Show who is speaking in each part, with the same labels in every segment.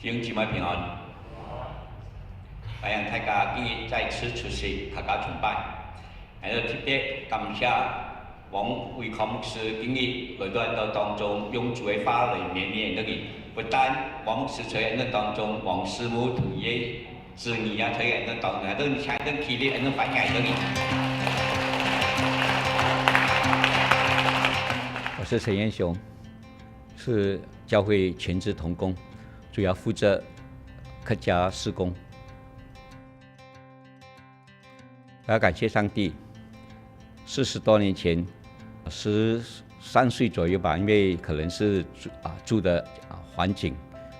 Speaker 1: 弟兄姊妹平安，歡迎大家今日再次出席客家崇拜。喺度特別感謝王維康牧師今日來到當中，用主嘅話來勉勵人。不但王牧師在人當中，王師母同耶子女啊在人當中，都產生激烈人反應的。
Speaker 2: 我是陳彥雄，是教會全職同工，主要負責客家事工。我要感謝上帝，40多年前，13歲左右吧，因為可能是住的環境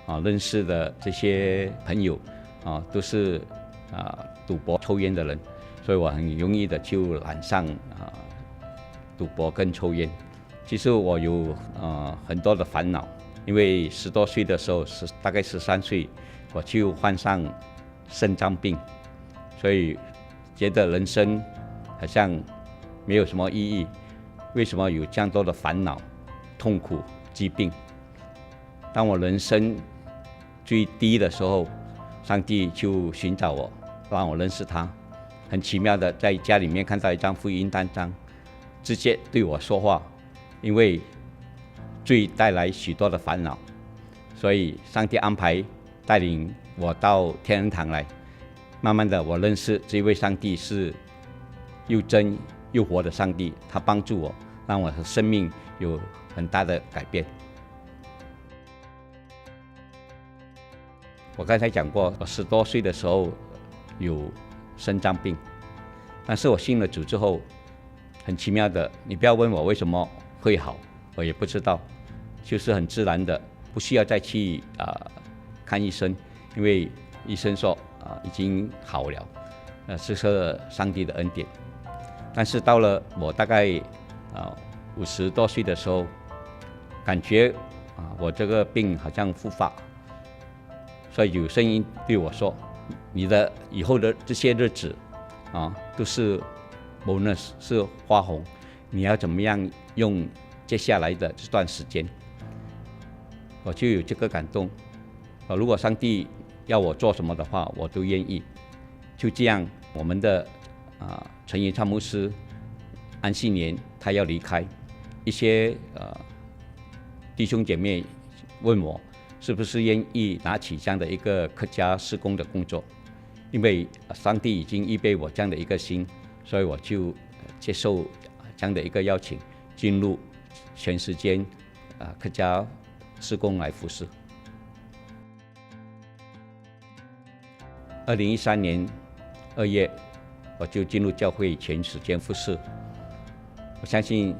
Speaker 2: 認識的這些朋友都是賭博抽煙的人，所以我很容易的就染上賭博跟抽煙。其實我有很多的煩惱，因為10多歲的時候，大概13歲，我就患上腎臟病，所以覺得人生好像沒有什麼意義，為什麼有這樣多的煩惱、痛苦、疾病？當我人生最低的時候，上帝就尋找我，讓我認識他。很奇妙的，在家裡面看到一張福音單張，直接對我說話。因為罪帶來許多的煩惱，所以上帝安排帶領我到天恩堂來。慢慢的，我認識這位上帝是又真又活的上帝，他幫助我，讓我的生命有很大的改變。我剛才講過，我10多歲的時候有腎臟病，但是我信了主之後，很奇妙的，你不要問我為什麼會好，我也不知道，就是很自然的，不需要再去看醫生，因為醫生說已經好了，這是上帝的恩典。但是到了我大概50多歲的時候，感覺我這個病好像復發，所以有聲音對我說：你的以後的這些日子都是 bonus， 是花紅，你要怎麼樣用接下來的這段時間？我就有這個感動。如果上帝要我做什麼的話，我都願意。就這樣，我們的陳雲昌牧師安息年他要離開，一些弟兄姐妹問我是不是願意拿起這樣的一個客家事工的工作，因為上帝已經預備我這樣的一個心，所以我就接受這樣的一個邀請，進入全時間客家事工來服侍。2013年2月，我就進入教會全時間服侍。我相信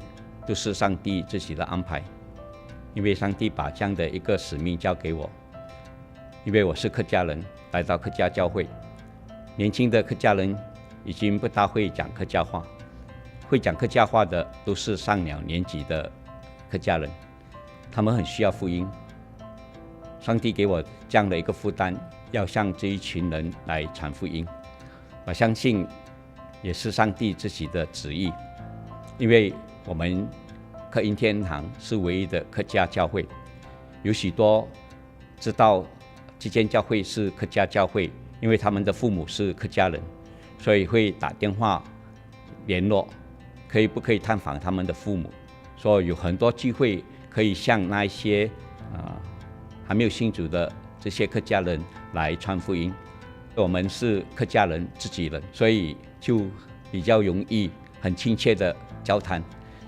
Speaker 2: 都是上帝自己的安排，因為上帝把這樣的一個使命交給我。因為我是客家人，來到客家教會，年輕的客家人已經不大會講客家話，會講客家話的都是上了年紀的客家人，他們很需要福音。上帝給我這樣的一個負擔，要向這一群人來傳福音。我相信也是上帝自己的旨意，因為我們客恩天恩堂是唯一的客家教會，有許多知道這間教會是客家教會，因為他們的父母是客家人，所以會打電話聯絡，不可以探訪他們的父母，所以有很多機會可以向那一些還沒有信主的這些客家人來傳福音。我們是客家人自己人，所以就比較容易很親切的交談。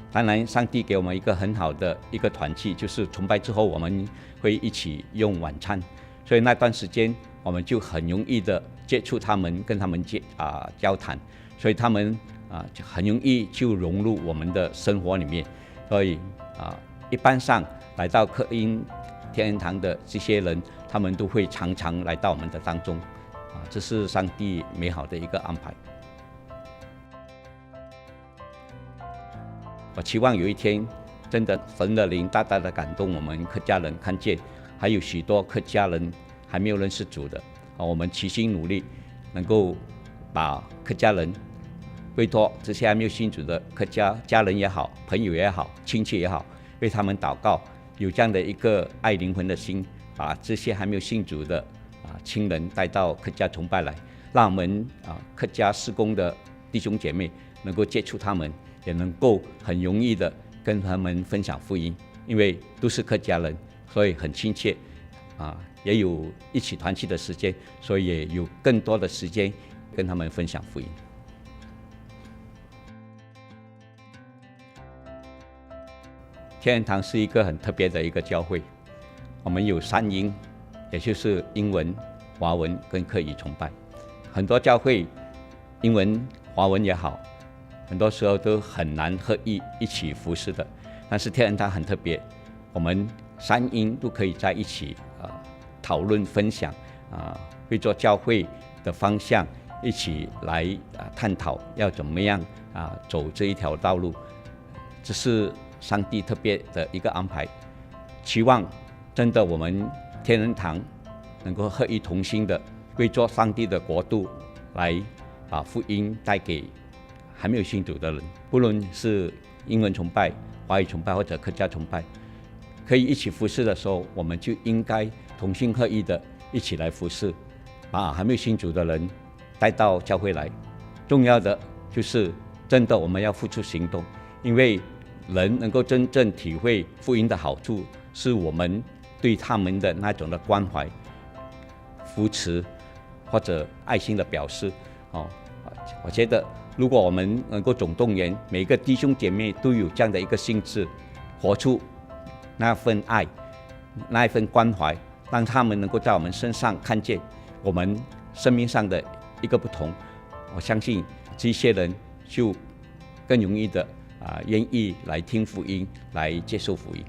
Speaker 2: 當然上帝給我們一個很好的一個團契，就是崇拜之後我們會一起用晚餐，所以那段時間我們就很容易的接觸他們，跟他們交談，所以他們很容易就融入我們的生活裡面。所以一般上來到客恩天恩堂的這些人，他們都會常常來到我們的當中，這是上帝美好的一個安排。我期望有一天，真的神的靈大大的感動我們客家人，看見還有許多客家人還沒有認識主的，我們齊心努力，能夠把客家人委託這些還沒有信主的客家人也好，朋友也好，親戚也好，為他們禱告，有這樣的一個愛靈魂的心，把这些还没有信主的亲人带到客家崇拜来，让我们客家事工的弟兄姐妹能够接触他们，也能够很容易的跟他们分享福音，因为都是客家人，所以很亲切也有一起团契的时间，所以也有更多的时间跟他们分享福音。天恩堂是一个很特别的一个教会，我们有3英，也就是英文、华文跟客语崇拜。很多教会英文、华文也好，很多时候都很难合一起服侍的。但是天恩堂很特别，我们3英都可以在一起讨论分享会做教会的方向，一起来探讨要怎么样走这一条道路。这是上帝特别的一个安排，期望真的我们天恩堂能够合一同心的为做上帝的国度，来把福音带给还没有信主的人，不论是英文崇拜、华语崇拜或者客家崇拜，可以一起服侍的时候，我们就应该同心合意的一起来服侍，把还没有信主的人带到教会来。重要的就是真的我们要付出行动，因为人能够真正体会福音的好处，是我们对他们的那种的关怀、扶持或者爱心的表示。我觉得如果我们能够总动员每个弟兄姐妹都有这样的一个性质，活出那份爱、那一份关怀，让他们能够在我们身上看见我们生命上的一个不同，我相信这些人就更容易的愿意来听福音，来接受福音。